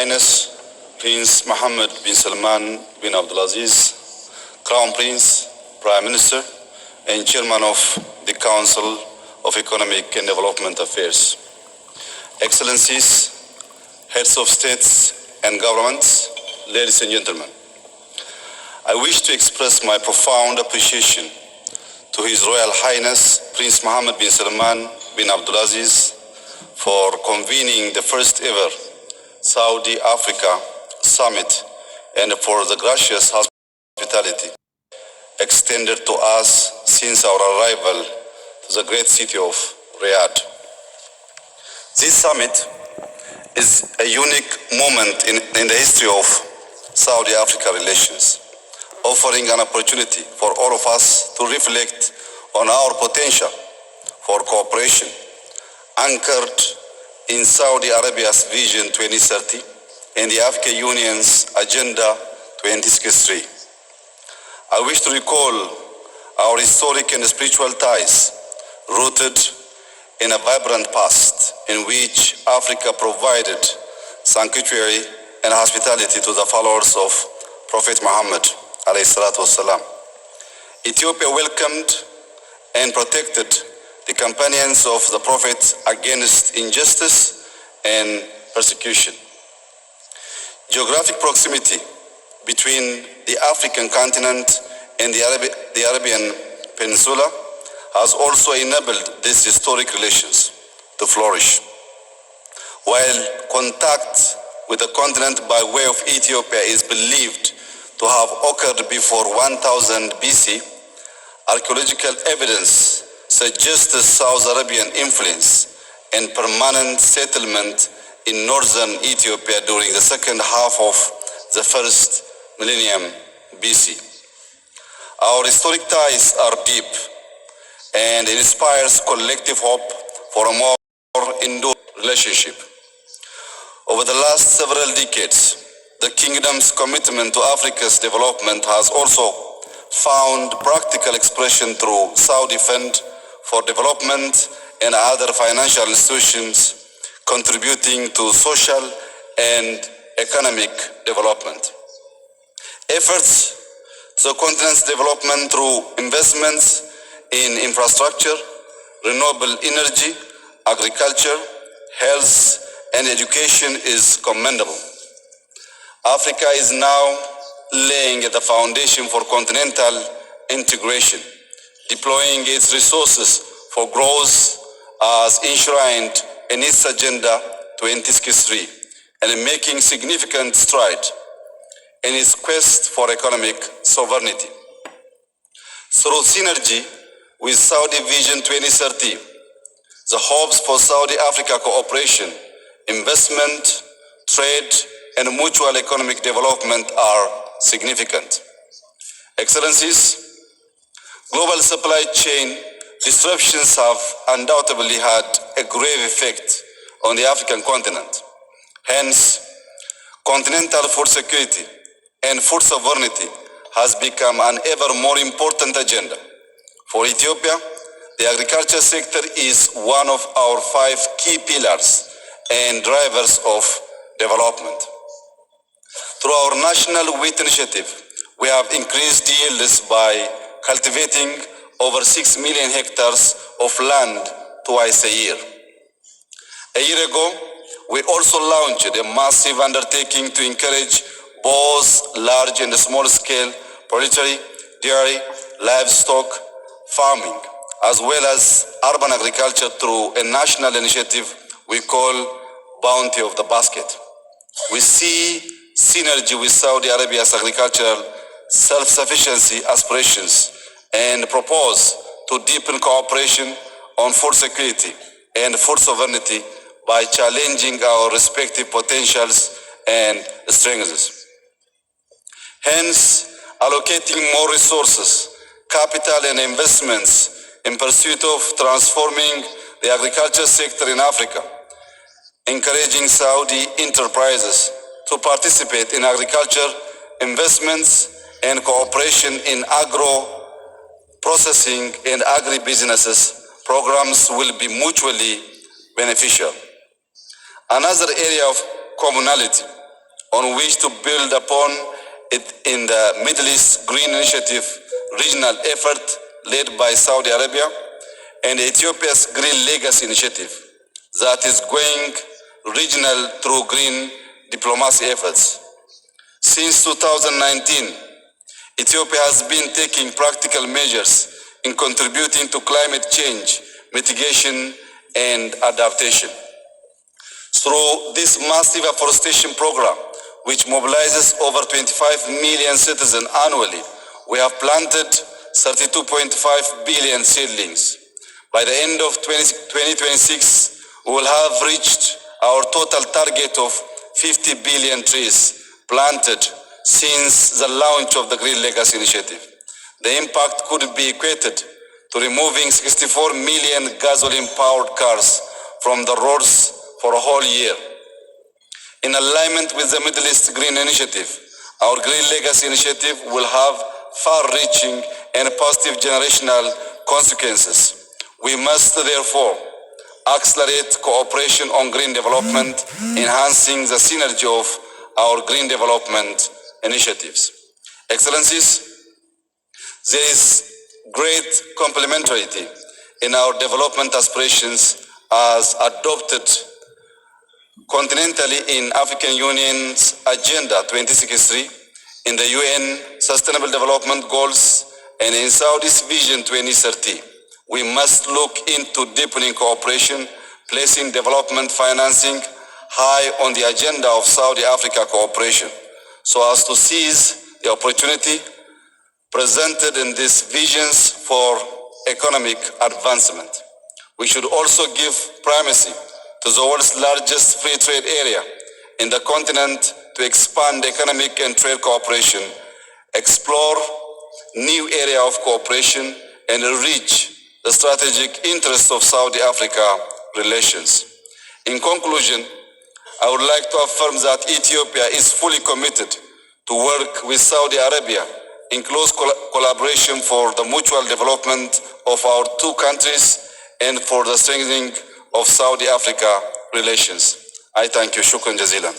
Highness Prince Mohammed bin Salman bin Abdulaziz, Crown Prince, Prime Minister, and Chairman of the Council of Economic and Development Affairs, Excellencies, Heads of States and Governments, ladies and gentlemen, I wish to express my profound appreciation to His Royal Highness Prince Mohammed bin Salman bin Abdulaziz for convening the first ever Saudi Africa Summit and for the gracious hospitality extended to us since our arrival to the great city of Riyadh. This summit is a unique moment in the history of Saudi-Africa relations, offering an opportunity for all of us to reflect on our potential for cooperation anchored in Saudi Arabia's Vision 2030 and the African Union's Agenda 2063. I wish to recall our historic and spiritual ties rooted in a vibrant past in which Africa provided sanctuary and hospitality to the followers of Prophet Muhammad alayhi salatu wasalam. Ethiopia welcomed and protected the companions of the Prophet against injustice and persecution. Geographic proximity between the African continent and the Arabian Peninsula has also enabled these historic relations to flourish. While contact with the continent by way of Ethiopia is believed to have occurred before 1000 BC, archaeological evidence suggests the South Arabian influence and permanent settlement in northern Ethiopia during the second half of the first millennium BC. Our historic ties are deep and inspires collective hope for a more enduring relationship. Over the last several decades, the kingdom's commitment to Africa's development has also found practical expression through Saudi Fund for Development and other financial institutions contributing to social and economic development. Efforts to the continent's development through investments in infrastructure, renewable energy, agriculture, health, and education is commendable. Africa is now laying the foundation for continental integration, deploying its resources for growth as enshrined in its Agenda 2063 and making significant strides in its quest for economic sovereignty. Through synergy with Saudi Vision 2030, the hopes for Saudi-Africa cooperation, investment, trade, and mutual economic development are significant. Excellencies, global supply chain disruptions have undoubtedly had a grave effect on the African continent. Hence, continental food security and food sovereignty has become an ever more important agenda. For Ethiopia, the agriculture sector is one of our 5 key pillars and drivers of development. Through our National Wheat Initiative, we have increased yields by cultivating over 6 million hectares of land twice a year. A year ago, we also launched a massive undertaking to encourage both large and small-scale poultry, dairy, livestock farming, as well as urban agriculture through a national initiative we call Bounty of the Basket. We see synergy with Saudi Arabia's agricultural self-sufficiency aspirations and propose to deepen cooperation on food security and food sovereignty by challenging our respective potentials and strengths. Hence, allocating more resources, capital and investments in pursuit of transforming the agriculture sector in Africa, encouraging Saudi enterprises to participate in agriculture investments and cooperation in agro-processing and agribusinesses programs will be mutually beneficial. Another area of commonality on which to build upon it in the Middle East Green Initiative regional effort led by Saudi Arabia and Ethiopia's Green Legacy Initiative that is going regional through green diplomacy efforts. Since 2019, Ethiopia has been taking practical measures in contributing to climate change, mitigation, and adaptation. Through this massive afforestation program, which mobilizes over 25 million citizens annually, we have planted 32.5 billion seedlings. By the end of 2026, we will have reached our total target of 50 billion trees planted since the launch of the Green Legacy Initiative. The impact could be equated to removing 64 million gasoline-powered cars from the roads for a whole year. In alignment with the Middle East Green Initiative, our Green Legacy Initiative will have far-reaching and positive generational consequences. We must therefore accelerate cooperation on green development, enhancing the synergy of our green development initiatives. Excellencies, there is great complementarity in our development aspirations as adopted continentally in African Union's Agenda 2063, in the UN Sustainable Development Goals, and in Saudi's Vision 2030. We must look into deepening cooperation, placing development financing high on the agenda of Saudi-Africa cooperation, so as to seize the opportunity presented in these visions for economic advancement. We should also give primacy to the world's largest free trade area in the continent to expand economic and trade cooperation, explore new area of cooperation, and reach the strategic interests of Saudi-Africa relations. In conclusion, I would like to affirm that Ethiopia is fully committed to work with Saudi Arabia in close collaboration for the mutual development of our two countries and for the strengthening of Saudi-Africa relations. I thank you. Shukran jazilan.